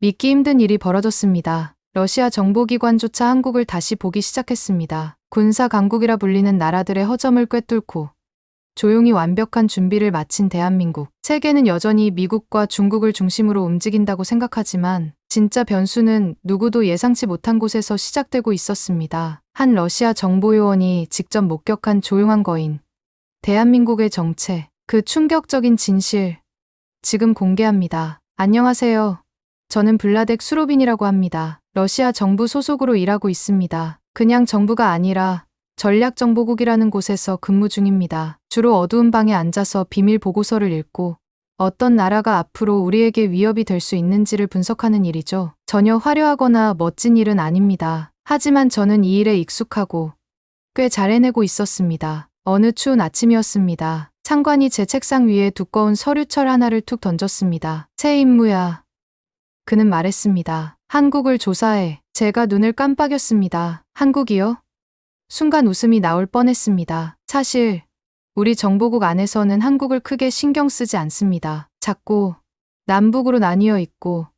믿기 힘든 일이 벌어졌습니다. 러시아 정보기관조차 한국을 다시 보기 시작했습니다. 군사 강국이라 불리는 나라들의 허점을 꿰뚫고 조용히 완벽한 준비를 마친 대한민국. 세계는 여전히 미국과 중국을 중심으로 움직인다고 생각하지만 진짜 변수는 누구도 예상치 못한 곳에서 시작되고 있었습니다. 한 러시아 정보요원이 직접 목격한 조용한 거인. 대한민국의 정체. 그 충격적인 진실. 지금 공개합니다. 안녕하세요. 저는 블라덱 수로빈이라고 합니다. 러시아 정부 소속으로 일하고 있습니다. 그냥 정부가 아니라 전략정보국이라는 곳에서 근무 중입니다. 주로 어두운 방에 앉아서 비밀 보고서를 읽고 어떤 나라가 앞으로 우리에게 위협이 될 수 있는지를 분석하는 일이죠. 전혀 화려하거나 멋진 일은 아닙니다. 하지만 저는 이 일에 익숙하고 꽤 잘 해내고 있었습니다. 어느 추운 아침이었습니다. 상관이 제 책상 위에 두꺼운 서류철 하나를 툭 던졌습니다. 새 임무야. 그는 말했습니다. 한국을 조사해. 제가 눈을 깜빡였습니다. 한국이요? 순간 웃음이 나올 뻔했습니다. 사실 우리 정보국 안에서는 한국을 크게 신경 쓰지 않습니다. 작고 남북으로 나뉘어 있고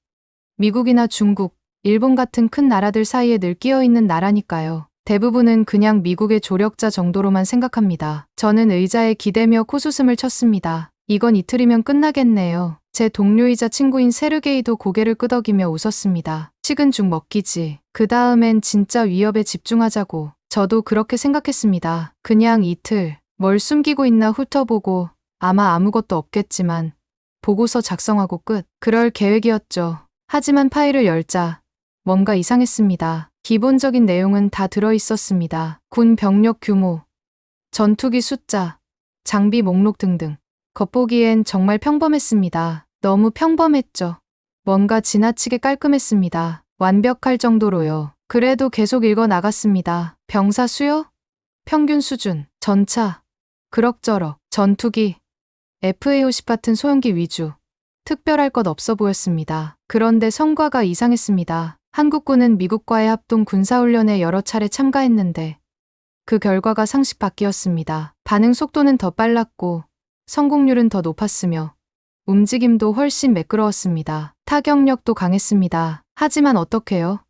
미국이나 중국, 일본 같은 큰 나라들 사이에 늘 끼어 있는 나라니까요. 대부분은 그냥 미국의 조력자 정도로만 생각합니다. 저는 의자에 기대며 코웃음을 쳤습니다. 이건 이틀이면 끝나겠네요. 제 동료이자 친구인 세르게이도 고개를 끄덕이며 웃었습니다. 식은 죽 먹기지. 그 다음엔 진짜 위협에 집중하자고. 저도 그렇게 생각했습니다. 그냥 이틀. 뭘 숨기고 있나 훑어보고 아마 아무것도 없겠지만 보고서 작성하고 끝. 그럴 계획이었죠. 하지만 파일을 열자 뭔가 이상했습니다. 기본적인 내용은 다 들어있었습니다. 군 병력 규모, 전투기 숫자, 장비 목록 등등. 겉보기엔 정말 평범했습니다. 너무 평범했죠. 뭔가 지나치게 깔끔했습니다. 완벽할 정도로요. 그래도 계속 읽어 나갔습니다. 병사 수요? 평균 수준, 전차, 그럭저럭, 전투기, FA-50 같은 소형기 위주. 특별할 것 없어 보였습니다. 그런데 성과가 이상했습니다. 한국군은 미국과의 합동 군사훈련에 여러 차례 참가했는데 그 결과가 상식 밖이었습니다. 반응 속도는 더 빨랐고 성공률은 더 높았으며 움직임도 훨씬 매끄러웠습니다. 타격력도 강했습니다. 하지만 어떡해요?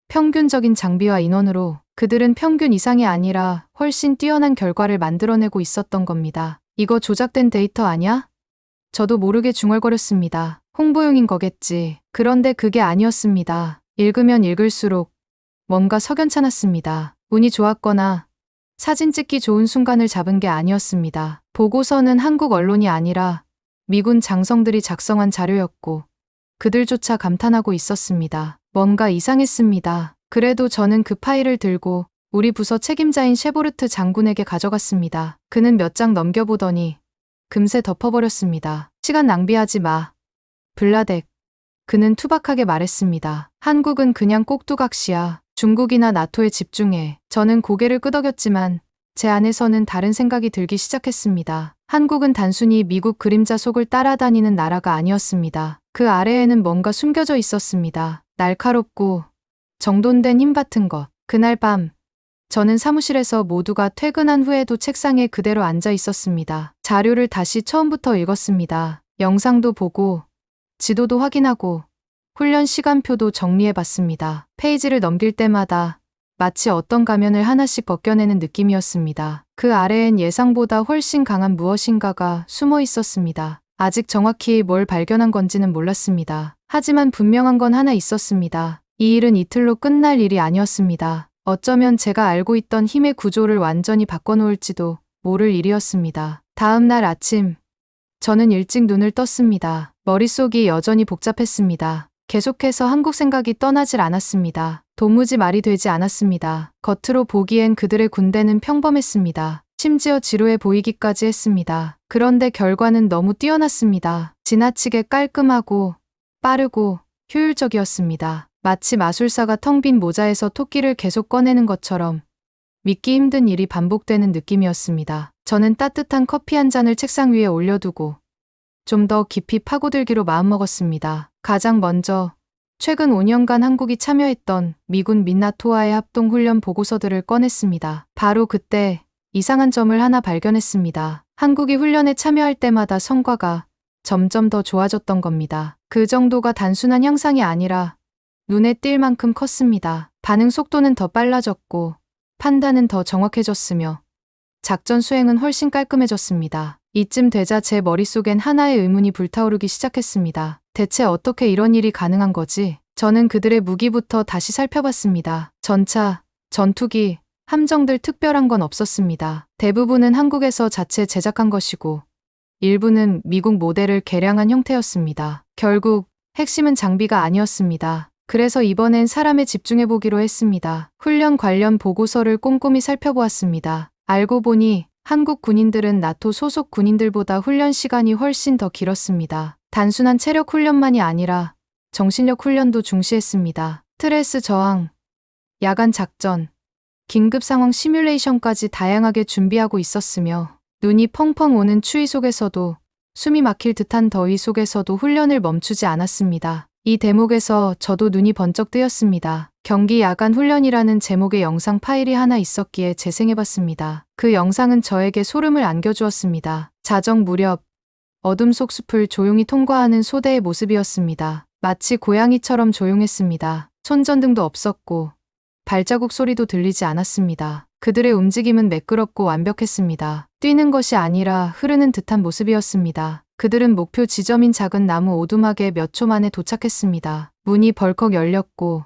평균적인 장비와 인원으로 그들은 평균 이상이 아니라 훨씬 뛰어난 결과를 만들어내고 있었던 겁니다. 이거 조작된 데이터 아냐? 저도 모르게 중얼거렸습니다. 홍보용인 거겠지. 그런데 그게 아니었습니다. 읽으면 읽을수록 뭔가 석연찮았습니다. 운이 좋았거나 사진 찍기 좋은 순간을 잡은 게 아니었습니다. 보고서는 한국 언론이 아니라 미군 장성들이 작성한 자료였고 그들조차 감탄하고 있었습니다. 뭔가 이상했습니다. 그래도 저는 그 파일을 들고 우리 부서 책임자인 셰보르트 장군에게 가져갔습니다. 그는 몇 장 넘겨보더니 금세 덮어버렸습니다. 시간 낭비하지 마. 블라덱. 그는 투박하게 말했습니다. 한국은 그냥 꼭두각시야. 중국이나 나토에 집중해. 저는 고개를 끄덕였지만 제 안에서는 다른 생각이 들기 시작했습니다. 한국은 단순히 미국 그림자 속을 따라다니는 나라가 아니었습니다. 그 아래에는 뭔가 숨겨져 있었습니다. 날카롭고 정돈된 힘 같은 것. 그날 밤 저는 사무실에서 모두가 퇴근한 후에도 책상에 그대로 앉아 있었습니다. 자료를 다시 처음부터 읽었습니다. 영상도 보고 지도도 확인하고 훈련 시간표도 정리해봤습니다. 페이지를 넘길 때마다 마치 어떤 가면을 하나씩 벗겨내는 느낌이었습니다. 그 아래엔 예상보다 훨씬 강한 무엇인가가 숨어 있었습니다. 아직 정확히 뭘 발견한 건지는 몰랐습니다. 하지만 분명한 건 하나 있었습니다. 이 일은 이틀로 끝날 일이 아니었습니다. 어쩌면 제가 알고 있던 힘의 구조를 완전히 바꿔놓을지도 모를 일이었습니다. 다음 날 아침, 저는 일찍 눈을 떴습니다. 머릿속이 여전히 복잡했습니다. 계속해서 한국 생각이 떠나질 않았습니다. 도무지 말이 되지 않았습니다. 겉으로 보기엔 그들의 군대는 평범했습니다. 심지어 지루해 보이기까지 했습니다. 그런데 결과는 너무 뛰어났습니다. 지나치게 깔끔하고 빠르고 효율적이었습니다. 마치 마술사가 텅 빈 모자에서 토끼를 계속 꺼내는 것처럼 믿기 힘든 일이 반복되는 느낌이었습니다. 저는 따뜻한 커피 한 잔을 책상 위에 올려두고 좀 더 깊이 파고들기로 마음먹었습니다. 가장 먼저 최근 5년간 한국이 참여했던 미군 및 나토와의 합동훈련 보고서들을 꺼냈습니다. 바로 그때 이상한 점을 하나 발견했습니다. 한국이 훈련에 참여할 때마다 성과가 점점 더 좋아졌던 겁니다. 그 정도가 단순한 형상이 아니라 눈에 띌 만큼 컸습니다. 반응 속도는 더 빨라졌고 판단은 더 정확해졌으며 작전 수행은 훨씬 깔끔해졌습니다. 이쯤 되자 제 머릿속엔 하나의 의문이 불타오르기 시작했습니다. 대체 어떻게 이런 일이 가능한 거지? 저는 그들의 무기부터 다시 살펴봤습니다. 전차, 전투기, 함정들 특별한 건 없었습니다. 대부분은 한국에서 자체 제작한 것이고 일부는 미국 모델을 개량한 형태였습니다. 결국 핵심은 장비가 아니었습니다. 그래서 이번엔 사람에 집중해보기로 했습니다. 훈련 관련 보고서를 꼼꼼히 살펴보았습니다. 알고 보니 한국 군인들은 나토 소속 군인들보다 훈련 시간이 훨씬 더 길었습니다. 단순한 체력 훈련만이 아니라 정신력 훈련도 중시했습니다. 스트레스 저항, 야간 작전, 긴급 상황 시뮬레이션까지 다양하게 준비하고 있었으며 눈이 펑펑 오는 추위 속에서도 숨이 막힐 듯한 더위 속에서도 훈련을 멈추지 않았습니다. 이 대목에서 저도 눈이 번쩍 뜨였습니다. 경기 야간 훈련이라는 제목의 영상 파일이 하나 있었기에 재생해봤습니다. 그 영상은 저에게 소름을 안겨주었습니다. 자정 무렵 어둠 속 숲을 조용히 통과하는 소대의 모습이었습니다. 마치 고양이처럼 조용했습니다. 손전등도 없었고 발자국 소리도 들리지 않았습니다. 그들의 움직임은 매끄럽고 완벽했습니다. 뛰는 것이 아니라 흐르는 듯한 모습이었습니다. 그들은 목표 지점인 작은 나무 오두막에 몇 초 만에 도착했습니다. 문이 벌컥 열렸고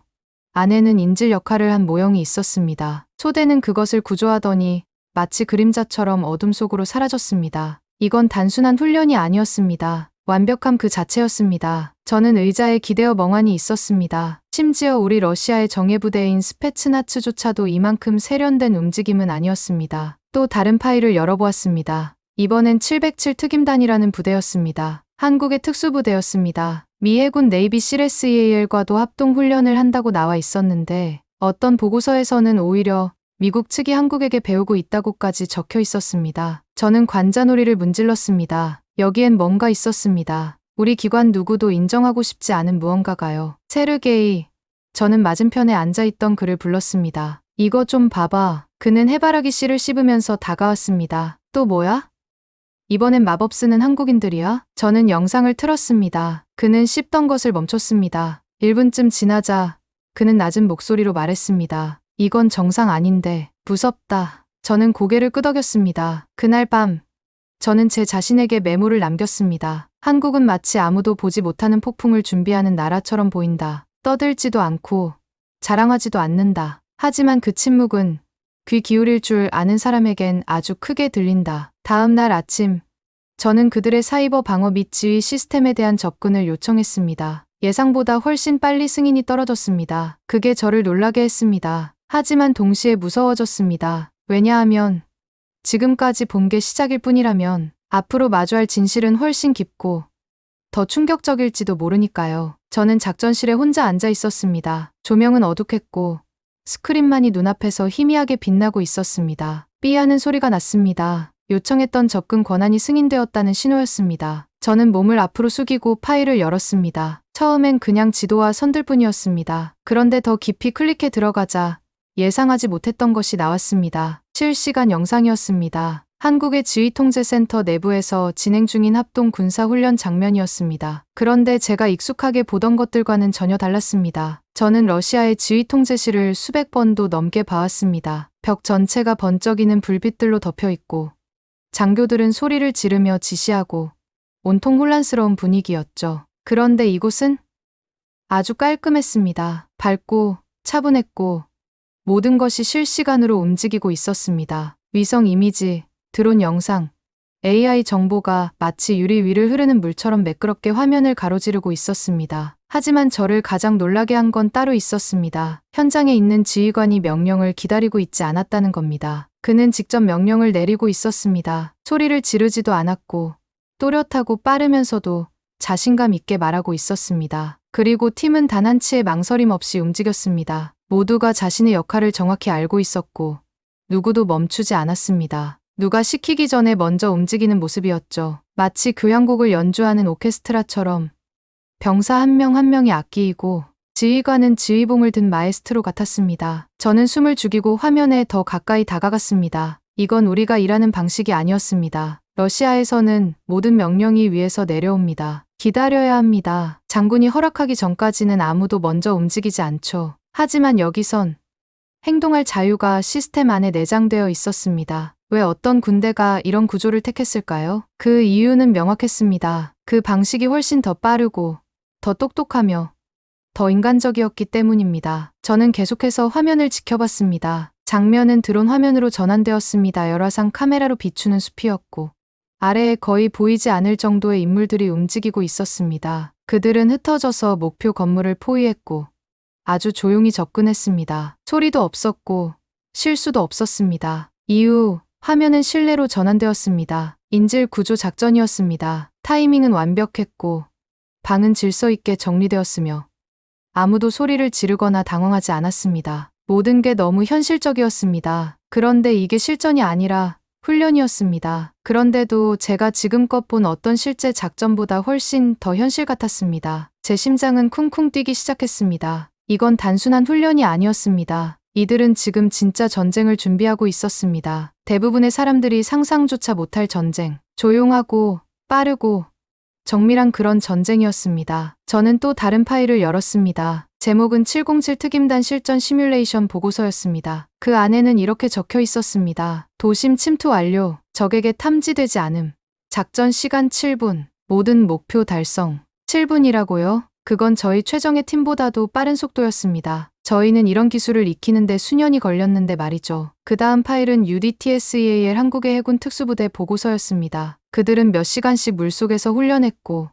안에는 인질 역할을 한 모형이 있었습니다. 소대는 그것을 구조하더니 마치 그림자처럼 어둠 속으로 사라졌습니다. 이건 단순한 훈련이 아니었습니다. 완벽함 그 자체였습니다. 저는 의자에 기대어 멍하니 있었습니다. 심지어 우리 러시아의 정예부대인 스페츠나츠조차도 이만큼 세련된 움직임은 아니었습니다. 또 다른 파일을 열어보았습니다. 이번엔 707 특임단이라는 부대였습니다. 한국의 특수부대였습니다. 미 해군 네이비 CLSEAL과도 합동훈련을 한다고 나와 있었는데 어떤 보고서에서는 오히려 미국 측이 한국에게 배우고 있다고까지 적혀 있었습니다. 저는 관자놀이를 문질렀습니다. 여기엔 뭔가 있었습니다. 우리 기관 누구도 인정하고 싶지 않은 무언가가요. 세르게이, 저는 맞은편에 앉아있던 그를 불렀습니다. 이거 좀 봐봐. 그는 해바라기 씨를 씹으면서 다가왔습니다. 또 뭐야? 이번엔 마법 쓰는 한국인들이야? 저는 영상을 틀었습니다. 그는 씹던 것을 멈췄습니다. 1분쯤 지나자 그는 낮은 목소리로 말했습니다. 이건 정상 아닌데 무섭다. 저는 고개를 끄덕였습니다. 그날 밤 저는 제 자신에게 메모를 남겼습니다. 한국은 마치 아무도 보지 못하는 폭풍을 준비하는 나라처럼 보인다. 떠들지도 않고 자랑하지도 않는다. 하지만 그 침묵은 귀 기울일 줄 아는 사람에겐 아주 크게 들린다. 다음 날 아침 저는 그들의 사이버 방어 및 지휘 시스템에 대한 접근을 요청했습니다. 예상보다 훨씬 빨리 승인이 떨어졌습니다. 그게 저를 놀라게 했습니다. 하지만 동시에 무서워졌습니다. 왜냐하면 지금까지 본 게 시작일 뿐이라면 앞으로 마주할 진실은 훨씬 깊고 더 충격적일지도 모르니까요. 저는 작전실에 혼자 앉아 있었습니다. 조명은 어둑했고 스크린만이 눈앞에서 희미하게 빛나고 있었습니다. 삐하는 소리가 났습니다. 요청했던 접근 권한이 승인되었다는 신호였습니다. 저는 몸을 앞으로 숙이고 파일을 열었습니다. 처음엔 그냥 지도와 선들뿐이었습니다. 그런데 더 깊이 클릭해 들어가자 예상하지 못했던 것이 나왔습니다. 실시간 영상이었습니다. 한국의 지휘통제센터 내부에서 진행 중인 합동 군사훈련 장면이었습니다. 그런데 제가 익숙하게 보던 것들과는 전혀 달랐습니다. 저는 러시아의 지휘통제실을 수백 번도 넘게 봐왔습니다. 벽 전체가 번쩍이는 불빛들로 덮여 있고 장교들은 소리를 지르며 지시하고 온통 혼란스러운 분위기였죠. 그런데 이곳은 아주 깔끔했습니다. 밝고 차분했고 모든 것이 실시간으로 움직이고 있었습니다. 위성 이미지, 드론 영상, AI 정보가 마치 유리 위를 흐르는 물처럼 매끄럽게 화면을 가로지르고 있었습니다. 하지만 저를 가장 놀라게 한 건 따로 있었습니다. 현장에 있는 지휘관이 명령을 기다리고 있지 않았다는 겁니다. 그는 직접 명령을 내리고 있었습니다. 소리를 지르지도 않았고 또렷하고 빠르면서도 자신감 있게 말하고 있었습니다. 그리고 팀은 단 한치의 망설임 없이 움직였습니다. 모두가 자신의 역할을 정확히 알고 있었고 누구도 멈추지 않았습니다. 누가 시키기 전에 먼저 움직이는 모습이었죠. 마치 교향곡을 연주하는 오케스트라처럼 병사 한 명 한 명이 악기이고 지휘관은 지휘봉을 든 마에스트로 같았습니다. 저는 숨을 죽이고 화면에 더 가까이 다가갔습니다. 이건 우리가 일하는 방식이 아니었습니다. 러시아에서는 모든 명령이 위에서 내려옵니다. 기다려야 합니다. 장군이 허락하기 전까지는 아무도 먼저 움직이지 않죠. 하지만 여기선 행동할 자유가 시스템 안에 내장되어 있었습니다. 왜 어떤 군대가 이런 구조를 택했을까요? 그 이유는 명확했습니다. 그 방식이 훨씬 더 빠르고 더 똑똑하며 더 인간적이었기 때문입니다. 저는 계속해서 화면을 지켜봤습니다. 장면은 드론 화면으로 전환되었습니다. 열화상 카메라로 비추는 숲이었고 아래에 거의 보이지 않을 정도의 인물들이 움직이고 있었습니다. 그들은 흩어져서 목표 건물을 포위했고 아주 조용히 접근했습니다. 소리도 없었고 실수도 없었습니다. 이후 화면은 실내로 전환되었습니다. 인질 구조 작전이었습니다. 타이밍은 완벽했고 방은 질서 있게 정리되었으며 아무도 소리를 지르거나 당황하지 않았습니다. 모든 게 너무 현실적이었습니다. 그런데 이게 실전이 아니라 훈련이었습니다. 그런데도 제가 지금껏 본 어떤 실제 작전보다 훨씬 더 현실 같았습니다. 제 심장은 쿵쿵 뛰기 시작했습니다. 이건 단순한 훈련이 아니었습니다. 이들은 지금 진짜 전쟁을 준비하고 있었습니다. 대부분의 사람들이 상상조차 못할 전쟁. 조용하고 빠르고 정밀한 그런 전쟁이었습니다. 저는 또 다른 파일을 열었습니다. 제목은 707 특임단 실전 시뮬레이션 보고서였습니다. 그 안에는 이렇게 적혀 있었습니다. 도심 침투 완료, 적에게 탐지되지 않음. 작전 시간 7분, 모든 목표 달성. 7분이라고요? 그건 저희 최정예 팀보다도 빠른 속도였습니다. 저희는 이런 기술을 익히는데 수년이 걸렸는데 말이죠. 그 다음 파일은 UDTSEAL 한국의 해군 특수부대 보고서였습니다. 그들은 몇 시간씩 물속에서 훈련했고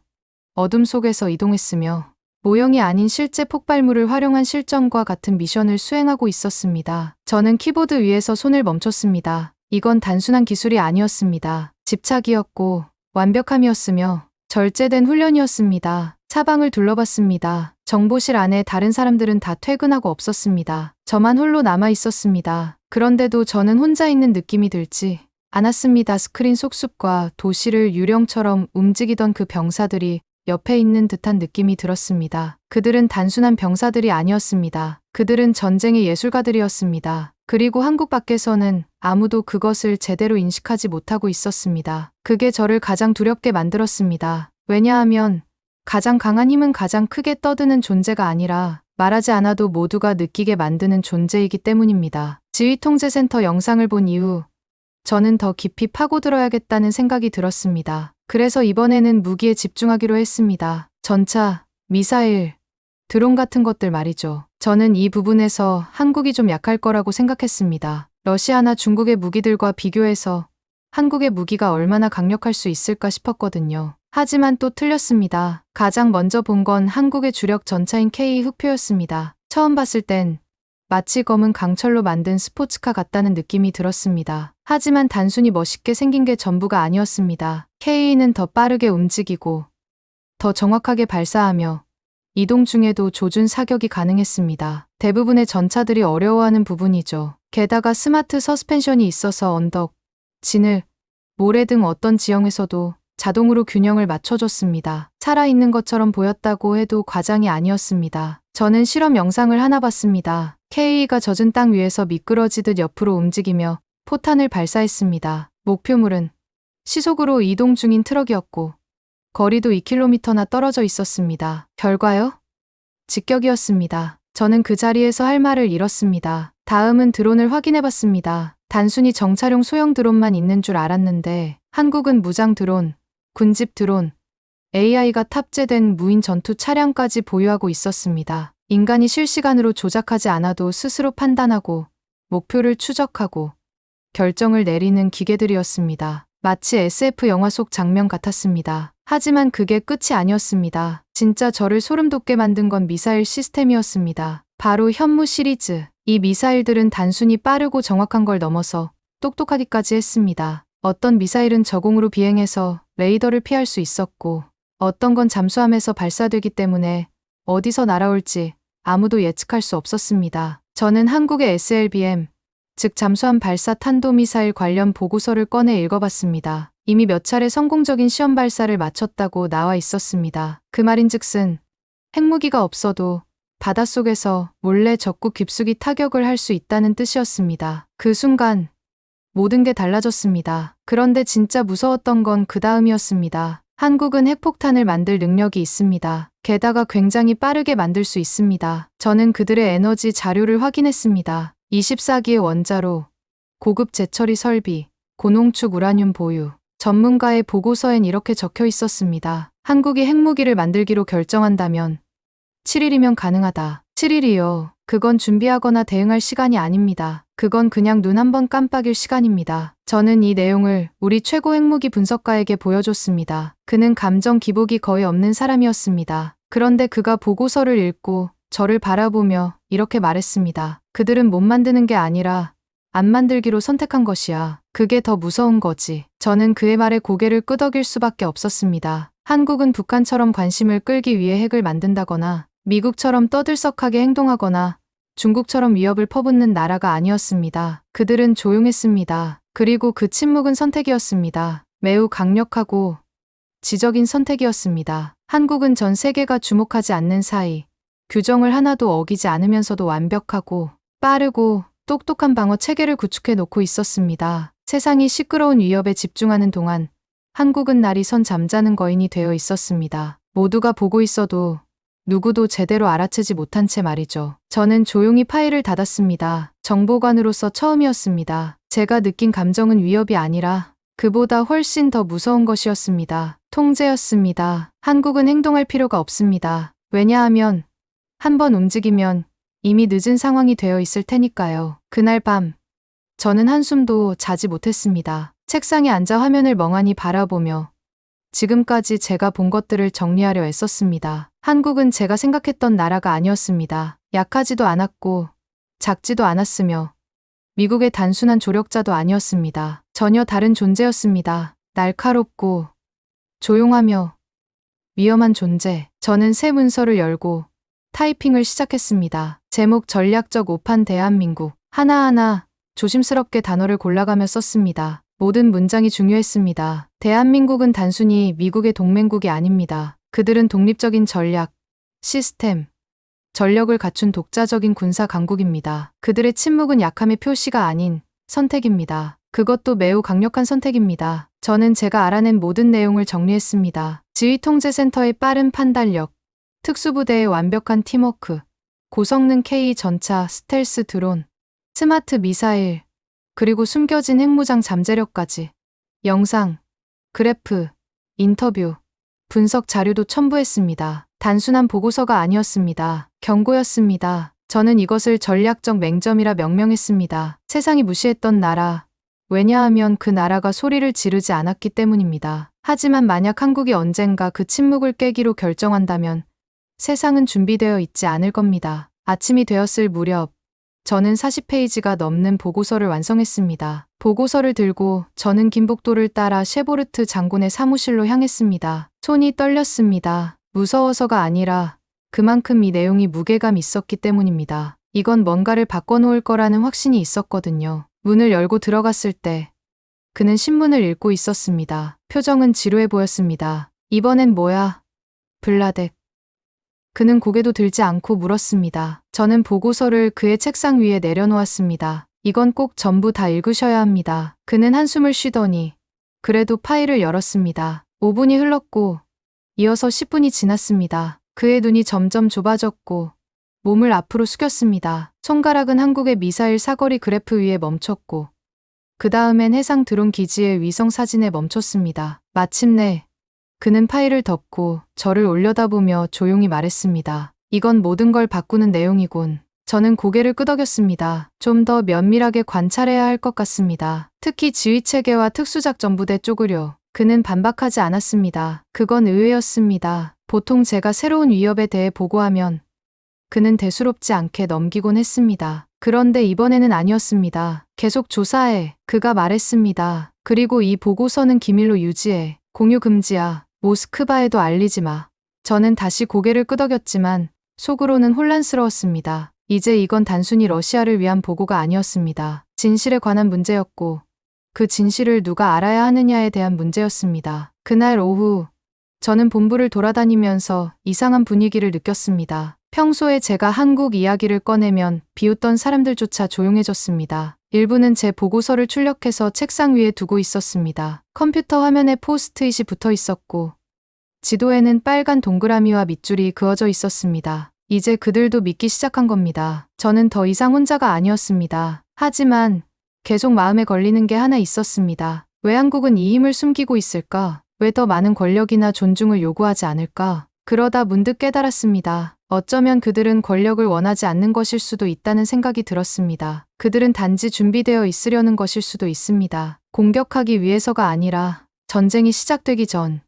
어둠 속에서 이동했으며 모형이 아닌 실제 폭발물을 활용한 실전과 같은 미션을 수행하고 있었습니다. 저는 키보드 위에서 손을 멈췄습니다. 이건 단순한 기술이 아니었습니다. 집착이었고 완벽함이었으며 절제된 훈련이었습니다. 사방을 둘러봤습니다. 정보실 안에 다른 사람들은 다 퇴근하고 없었습니다. 저만 홀로 남아 있었습니다. 그런데도 저는 혼자 있는 느낌이 들지 않았습니다. 스크린 속숲과 도시를 유령처럼 움직이던 그 병사들이 옆에 있는 듯한 느낌이 들었습니다. 그들은 단순한 병사들이 아니었습니다. 그들은 전쟁의 예술가들이었습니다. 그리고 한국 밖에서는 아무도 그것을 제대로 인식하지 못하고 있었습니다. 그게 저를 가장 두렵게 만들었습니다. 왜냐하면 가장 강한 힘은 가장 크게 떠드는 존재가 아니라 말하지 않아도 모두가 느끼게 만드는 존재이기 때문입니다. 지휘통제센터 영상을 본 이후 저는 더 깊이 파고들어야겠다는 생각이 들었습니다. 그래서 이번에는 무기에 집중하기로 했습니다. 전차, 미사일, 드론 같은 것들 말이죠. 저는 이 부분에서 한국이 좀 약할 거라고 생각했습니다. 러시아나 중국의 무기들과 비교해서 한국의 무기가 얼마나 강력할 수 있을까 싶었거든요. 하지만 또 틀렸습니다. 가장 먼저 본 건 한국의 주력 전차인 K 흑표였습니다. 처음 봤을 땐 마치 검은 강철로 만든 스포츠카 같다는 느낌이 들었습니다. 하지만 단순히 멋있게 생긴 게 전부가 아니었습니다. K는 더 빠르게 움직이고 더 정확하게 발사하며 이동 중에도 조준 사격이 가능했습니다. 대부분의 전차들이 어려워하는 부분이죠. 게다가 스마트 서스펜션이 있어서 언덕, 진을, 모래 등 어떤 지형에서도 자동으로 균형을 맞춰줬습니다. 살아있는 것처럼 보였다고 해도 과장이 아니었습니다. 저는 실험 영상을 하나 봤습니다. K가 젖은 땅 위에서 미끄러지듯 옆으로 움직이며 포탄을 발사했습니다. 목표물은 시속으로 이동 중인 트럭이었고 거리도 2km나 떨어져 있었습니다. 결과요? 직격이었습니다. 저는 그 자리에서 할 말을 잃었습니다. 다음은 드론을 확인해봤습니다. 단순히 정찰용 소형 드론만 있는 줄 알았는데 한국은 무장 드론, 군집 드론, AI가 탑재된 무인 전투 차량까지 보유하고 있었습니다. 인간이 실시간으로 조작하지 않아도 스스로 판단하고 목표를 추적하고 결정을 내리는 기계들이었습니다. 마치 SF 영화 속 장면 같았습니다. 하지만 그게 끝이 아니었습니다. 진짜 저를 소름 돋게 만든 건 미사일 시스템이었습니다. 바로 현무 시리즈. 이 미사일들은 단순히 빠르고 정확한 걸 넘어서 똑똑하기까지 했습니다. 어떤 미사일은 저공으로 비행해서 레이더를 피할 수 있었고 어떤 건 잠수함에서 발사되기 때문에 어디서 날아올지 아무도 예측할 수 없었습니다. 저는 한국의 SLBM, 즉 잠수함 발사 탄도미사일 관련 보고서를 꺼내 읽어봤습니다. 이미 몇 차례 성공적인 시험 발사를 마쳤다고 나와 있었습니다. 그 말인즉슨 핵무기가 없어도 바닷속에서 몰래 적국 깊숙이 타격을 할 수 있다는 뜻이었습니다. 그 순간 모든 게 달라졌습니다. 그런데 진짜 무서웠던 건 그 다음이었습니다. 한국은 핵폭탄을 만들 능력이 있습니다. 게다가 굉장히 빠르게 만들 수 있습니다. 저는 그들의 에너지 자료를 확인했습니다. 24기의 원자로, 고급 재처리 설비, 고농축 우라늄 보유. 전문가의 보고서엔 이렇게 적혀 있었습니다. 한국이 핵무기를 만들기로 결정한다면 7일이면 가능하다. 7일이요. 그건 준비하거나 대응할 시간이 아닙니다. 그건 그냥 눈 한 번 깜빡일 시간입니다. 저는 이 내용을 우리 최고 핵무기 분석가에게 보여줬습니다. 그는 감정 기복이 거의 없는 사람이었습니다. 그런데 그가 보고서를 읽고 저를 바라보며 이렇게 말했습니다. 그들은 못 만드는 게 아니라 안 만들기로 선택한 것이야. 그게 더 무서운 거지. 저는 그의 말에 고개를 끄덕일 수밖에 없었습니다. 한국은 북한처럼 관심을 끌기 위해 핵을 만든다거나 미국처럼 떠들썩하게 행동하거나 중국처럼 위협을 퍼붓는 나라가 아니었습니다. 그들은 조용했습니다. 그리고 그 침묵은 선택이었습니다. 매우 강력하고 지적인 선택이었습니다. 한국은 전 세계가 주목하지 않는 사이 규정을 하나도 어기지 않으면서도 완벽하고 빠르고 똑똑한 방어 체계를 구축해 놓고 있었습니다. 세상이 시끄러운 위협에 집중하는 동안 한국은 날이 선 잠자는 거인이 되어 있었습니다. 모두가 보고 있어도 누구도 제대로 알아채지 못한 채 말이죠. 저는 조용히 파일을 닫았습니다. 정보관으로서 처음이었습니다. 제가 느낀 감정은 위협이 아니라 그보다 훨씬 더 무서운 것이었습니다. 통제였습니다. 한국은 행동할 필요가 없습니다. 왜냐하면 한번 움직이면 이미 늦은 상황이 되어 있을 테니까요. 그날 밤 저는 한숨도 자지 못했습니다. 책상에 앉아 화면을 멍하니 바라보며 지금까지 제가 본 것들을 정리하려 애썼습니다. 한국은 제가 생각했던 나라가 아니었습니다. 약하지도 않았고 작지도 않았으며 미국의 단순한 조력자도 아니었습니다. 전혀 다른 존재였습니다. 날카롭고 조용하며 위험한 존재. 저는 새 문서를 열고 타이핑을 시작했습니다. 제목 전략적 오판 대한민국. 하나하나 조심스럽게 단어를 골라가며 썼습니다. 모든 문장이 중요했습니다. 대한민국은 단순히 미국의 동맹국이 아닙니다. 그들은 독립적인 전략, 시스템, 전력을 갖춘 독자적인 군사 강국입니다. 그들의 침묵은 약함의 표시가 아닌 선택입니다. 그것도 매우 강력한 선택입니다. 저는 제가 알아낸 모든 내용을 정리했습니다. 지휘통제센터의 빠른 판단력, 특수부대의 완벽한 팀워크, 고성능 K 전차, 스텔스 드론, 스마트 미사일, 그리고 숨겨진 핵무장 잠재력까지. 영상, 그래프, 인터뷰, 분석 자료도 첨부했습니다. 단순한 보고서가 아니었습니다. 경고였습니다. 저는 이것을 전략적 맹점이라 명명했습니다. 세상이 무시했던 나라. 왜냐하면 그 나라가 소리를 지르지 않았기 때문입니다. 하지만 만약 한국이 언젠가 그 침묵을 깨기로 결정한다면 세상은 준비되어 있지 않을 겁니다. 아침이 되었을 무렵 저는 40페이지가 넘는 보고서를 완성했습니다. 보고서를 들고 저는 김복도를 따라 셰보르트 장군의 사무실로 향했습니다. 손이 떨렸습니다. 무서워서가 아니라 그만큼 이 내용이 무게감 있었기 때문입니다. 이건 뭔가를 바꿔놓을 거라는 확신이 있었거든요. 문을 열고 들어갔을 때 그는 신문을 읽고 있었습니다. 표정은 지루해 보였습니다. 이번엔 뭐야? 블라덱. 그는 고개도 들지 않고 물었습니다. 저는 보고서를 그의 책상 위에 내려놓았습니다. 이건 꼭 전부 다 읽으셔야 합니다. 그는 한숨을 쉬더니 그래도 파일을 열었습니다. 5분이 흘렀고 이어서 10분이 지났습니다. 그의 눈이 점점 좁아졌고 몸을 앞으로 숙였습니다. 손가락은 한국의 미사일 사거리 그래프 위에 멈췄고 그 다음엔 해상 드론 기지의 위성 사진에 멈췄습니다. 마침내 그는 파일을 덮고 저를 올려다보며 조용히 말했습니다. 이건 모든 걸 바꾸는 내용이군. 저는 고개를 끄덕였습니다. 좀 더 면밀하게 관찰해야 할 것 같습니다. 특히 지휘체계와 특수작전부대 쪽으로. 그는 반박하지 않았습니다. 그건 의외였습니다. 보통 제가 새로운 위협에 대해 보고하면 그는 대수롭지 않게 넘기곤 했습니다. 그런데 이번에는 아니었습니다. 계속 조사해. 그가 말했습니다. 그리고 이 보고서는 기밀로 유지해. 공유 금지야. 모스크바에도 알리지 마. 저는 다시 고개를 끄덕였지만 속으로는 혼란스러웠습니다. 이제 이건 단순히 러시아를 위한 보고가 아니었습니다. 진실에 관한 문제였고 그 진실을 누가 알아야 하느냐에 대한 문제였습니다. 그날 오후 저는 본부를 돌아다니면서 이상한 분위기를 느꼈습니다. 평소에 제가 한국 이야기를 꺼내면 비웃던 사람들조차 조용해졌습니다. 일부는 제 보고서를 출력해서 책상 위에 두고 있었습니다. 컴퓨터 화면에 포스트잇이 붙어 있었고 지도에는 빨간 동그라미와 밑줄이 그어져 있었습니다. 이제 그들도 믿기 시작한 겁니다. 저는 더 이상 혼자가 아니었습니다. 하지만 계속 마음에 걸리는 게 하나 있었습니다. 왜 한국은 이 힘을 숨기고 있을까? 왜 더 많은 권력이나 존중을 요구하지 않을까? 그러다 문득 깨달았습니다. 어쩌면 그들은 권력을 원하지 않는 것일 수도 있다는 생각이 들었습니다. 그들은 단지 준비되어 있으려는 것일 수도 있습니다. 공격하기 위해서가 아니라 전쟁이 시작되기 전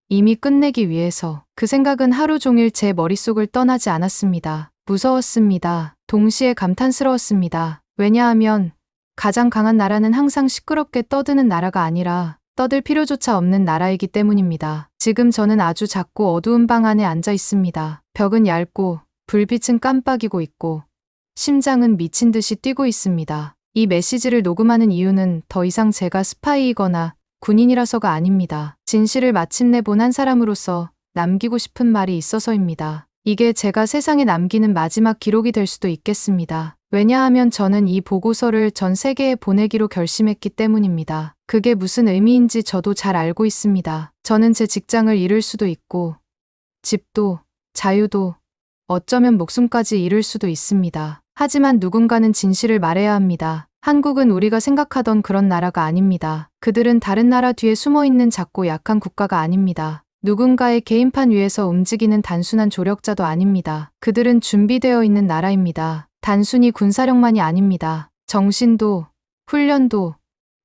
이미 끝내기 위해서. 그 생각은 하루 종일 제 머릿속을 떠나지 않았습니다. 무서웠습니다. 동시에 감탄스러웠습니다. 왜냐하면 가장 강한 나라는 항상 시끄럽게 떠드는 나라가 아니라 떠들 필요조차 없는 나라이기 때문입니다. 지금 저는 아주 작고 어두운 방 안에 앉아 있습니다. 벽은 얇고 불빛은 깜빡이고 있고 심장은 미친 듯이 뛰고 있습니다. 이 메시지를 녹음하는 이유는 더 이상 제가 스파이이거나 군인이라서가 아닙니다. 진실을 마침내 본 한 사람으로서 남기고 싶은 말이 있어서입니다. 이게 제가 세상에 남기는 마지막 기록이 될 수도 있겠습니다. 왜냐하면 저는 이 보고서를 전 세계에 보내기로 결심했기 때문입니다. 그게 무슨 의미인지 저도 잘 알고 있습니다. 저는 제 직장을 잃을 수도 있고, 집도, 자유도, 어쩌면 목숨까지 잃을 수도 있습니다. 하지만 누군가는 진실을 말해야 합니다. 한국은 우리가 생각하던 그런 나라가 아닙니다. 그들은 다른 나라 뒤에 숨어있는 작고 약한 국가가 아닙니다. 누군가의 개인판 위에서 움직이는 단순한 조력자도 아닙니다. 그들은 준비되어 있는 나라입니다. 단순히 군사력만이 아닙니다. 정신도, 훈련도,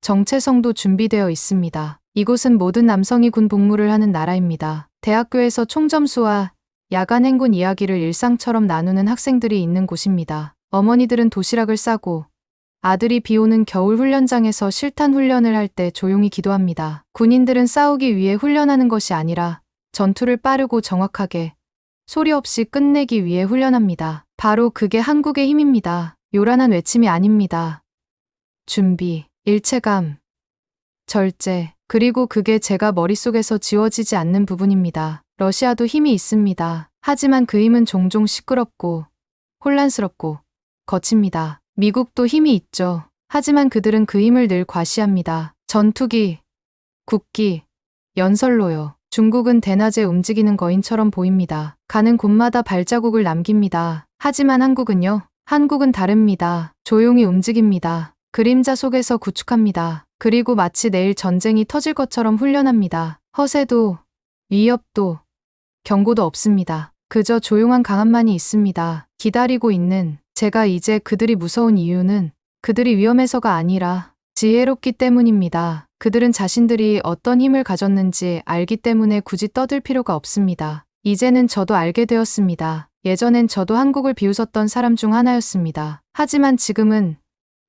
정체성도 준비되어 있습니다. 이곳은 모든 남성이 군 복무를 하는 나라입니다. 대학교에서 총점수와 야간 행군 이야기를 일상처럼 나누는 학생들이 있는 곳입니다. 어머니들은 도시락을 싸고 아들이 비오는 겨울 훈련장에서 실탄 훈련을 할 때 조용히 기도합니다. 군인들은 싸우기 위해 훈련하는 것이 아니라 전투를 빠르고 정확하게 소리 없이 끝내기 위해 훈련합니다. 바로 그게 한국의 힘입니다. 요란한 외침이 아닙니다. 준비, 일체감, 절제, 그리고 그게 제가 머릿속에서 지워지지 않는 부분입니다. 러시아도 힘이 있습니다. 하지만 그 힘은 종종 시끄럽고 혼란스럽고 거칩니다. 미국도 힘이 있죠. 하지만 그들은 그 힘을 늘 과시합니다. 전투기, 국기, 연설로요. 중국은 대낮에 움직이는 거인처럼 보입니다. 가는 곳마다 발자국을 남깁니다. 하지만 한국은요? 한국은 다릅니다. 조용히 움직입니다. 그림자 속에서 구축합니다. 그리고 마치 내일 전쟁이 터질 것처럼 훈련합니다. 허세도, 위협도, 경고도 없습니다. 그저 조용한 강함만이 있습니다. 기다리고 있는 제가 이제 그들이 무서운 이유는 그들이 위험해서가 아니라 지혜롭기 때문입니다. 그들은 자신들이 어떤 힘을 가졌는지 알기 때문에 굳이 떠들 필요가 없습니다. 이제는 저도 알게 되었습니다. 예전엔 저도 한국을 비웃었던 사람 중 하나였습니다. 하지만 지금은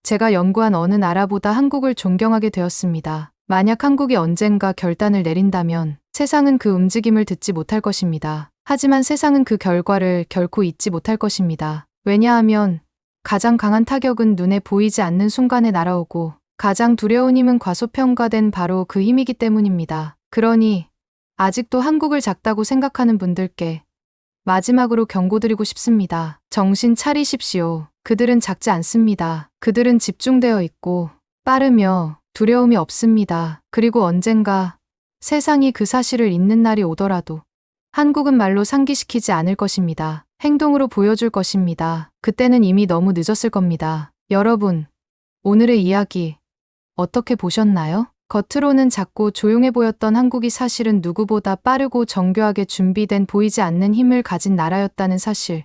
제가 연구한 어느 나라보다 한국을 존경하게 되었습니다. 만약 한국이 언젠가 결단을 내린다면 세상은 그 움직임을 듣지 못할 것입니다. 하지만 세상은 그 결과를 결코 잊지 못할 것입니다. 왜냐하면 가장 강한 타격은 눈에 보이지 않는 순간에 날아오고 가장 두려운 힘은 과소평가된 바로 그 힘이기 때문입니다. 그러니 아직도 한국을 작다고 생각하는 분들께 마지막으로 경고드리고 싶습니다. 정신 차리십시오. 그들은 작지 않습니다. 그들은 집중되어 있고 빠르며 두려움이 없습니다. 그리고 언젠가 세상이 그 사실을 잊는 날이 오더라도 한국은 말로 상기시키지 않을 것입니다. 행동으로 보여줄 것입니다. 그때는 이미 너무 늦었을 겁니다. 여러분, 오늘의 이야기 어떻게 보셨나요? 겉으로는 작고 조용해 보였던 한국이 사실은 누구보다 빠르고 정교하게 준비된 보이지 않는 힘을 가진 나라였다는 사실,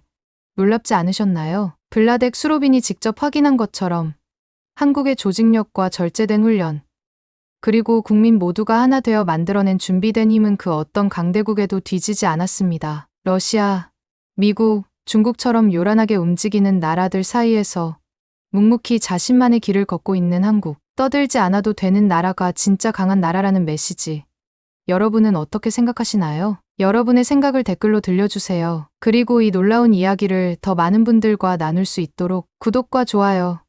놀랍지 않으셨나요? 블라덱 수로빈이 직접 확인한 것처럼 한국의 조직력과 절제된 훈련, 그리고 국민 모두가 하나 되어 만들어낸 준비된 힘은 그 어떤 강대국에도 뒤지지 않았습니다. 러시아, 미국, 중국처럼 요란하게 움직이는 나라들 사이에서 묵묵히 자신만의 길을 걷고 있는 한국. 떠들지 않아도 되는 나라가 진짜 강한 나라라는 메시지. 여러분은 어떻게 생각하시나요? 여러분의 생각을 댓글로 들려주세요. 그리고 이 놀라운 이야기를 더 많은 분들과 나눌 수 있도록 구독과 좋아요,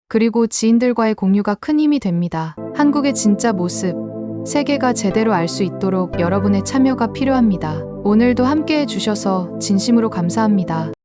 그리고 지인들과의 공유가 큰 힘이 됩니다. 한국의 진짜 모습, 세계가 제대로 알 수 있도록 여러분의 참여가 필요합니다. 오늘도 함께 해주셔서 진심으로 감사합니다.